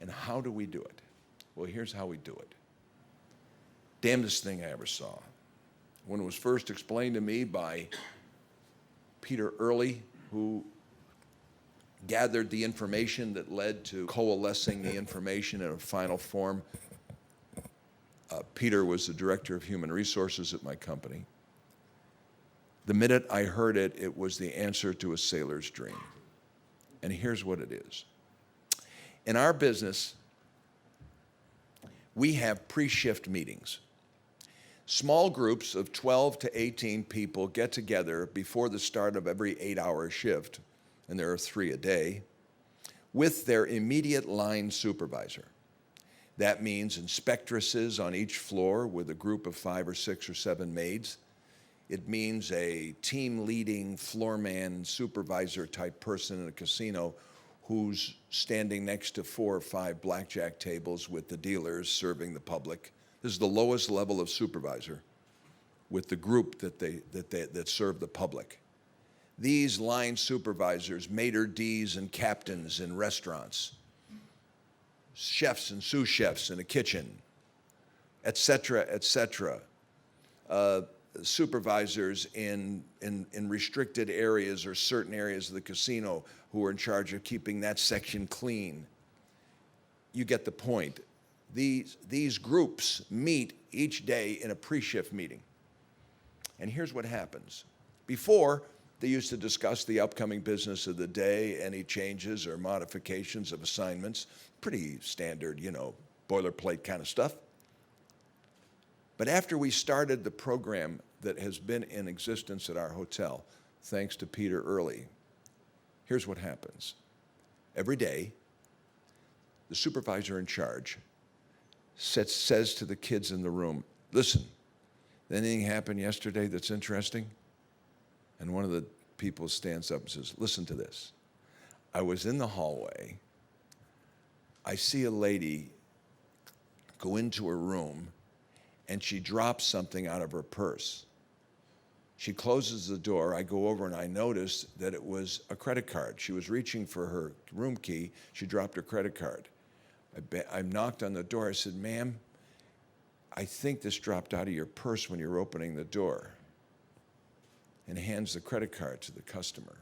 And how do we do it? Well, here's how we do it. Damnedest thing I ever saw. When it was first explained to me by Peter Early, who gathered the information that led to coalescing the information in a final form. Peter was the director of human resources at my company. The minute I heard it, it was the answer to a sailor's dream. And here's what it is. In our business, we have pre-shift meetings. Small groups of 12 to 18 people get together before the start of every 8-hour shift, and there are 3 a day, with their immediate line supervisor. That means inspectresses on each floor with a group of 5 or 6 or 7 maids. It means a team leading floor man supervisor type person in a casino who's standing next to 4 or 5 blackjack tables with the dealers serving the public. This is the lowest level of supervisor with the group that serve the public. These line supervisors, maitre d's and captains in restaurants, chefs and sous chefs in a kitchen, et cetera, supervisors in restricted areas or certain areas of the casino who are in charge of keeping that section clean. You get the point. These groups meet each day in a pre-shift meeting. And here's what happens. Before, they used to discuss the upcoming business of the day, any changes or modifications of assignments, pretty standard, boilerplate kind of stuff. But after we started the program that has been in existence at our hotel, thanks to Peter Early, here's what happens. Every day, the supervisor in charge says to the kids in the room, listen, did anything happen yesterday that's interesting? And one of the people stands up and says, listen to this. I was in the hallway. I see a lady go into her room and she drops something out of her purse. She closes the door. I go over and I notice that it was a credit card. She was reaching for her room key. She dropped her credit card. I knocked on the door. I said, ma'am, I think this dropped out of your purse when you were opening the door. And hands the credit card to the customer.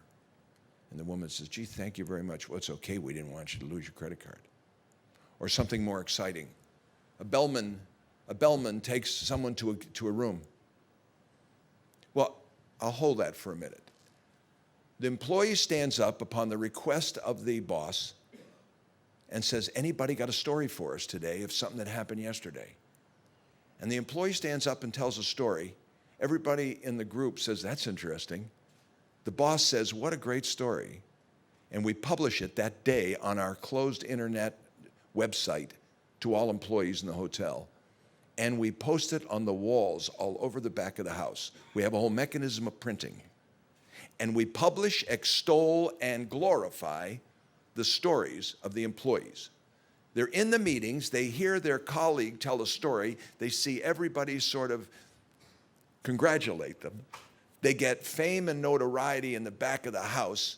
And the woman says, gee, thank you very much. Well, it's okay. We didn't want you to lose your credit card. Or something more exciting. A bellman takes someone to a room. Well, I'll hold that for a minute. The employee stands up upon the request of the boss and says, anybody got a story for us today of something that happened yesterday? And the employee stands up and tells a story. Everybody in the group says, that's interesting. The boss says, what a great story. And we publish it that day on our closed internet website to all employees in the hotel. And we post it on the walls all over the back of the house. We have a whole mechanism of printing. And we publish, extol, and glorify the stories of the employees. They're in the meetings, they hear their colleague tell a story, they see everybody sort of congratulate them. They get fame and notoriety in the back of the house,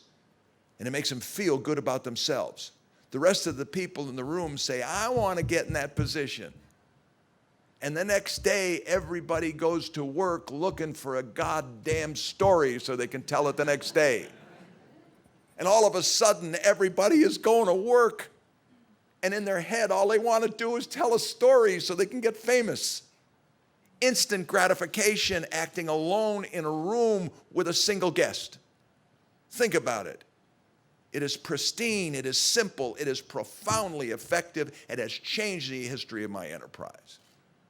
and it makes them feel good about themselves. The rest of the people in the room say, I want to get in that position. And the next day, everybody goes to work looking for a goddamn story so they can tell it the next day. And all of a sudden, everybody is going to work. And in their head, all they want to do is tell a story so they can get famous. Instant gratification, acting alone in a room with a single guest. Think about it. It is pristine, it is simple, it is profoundly effective, it has changed the history of my enterprise.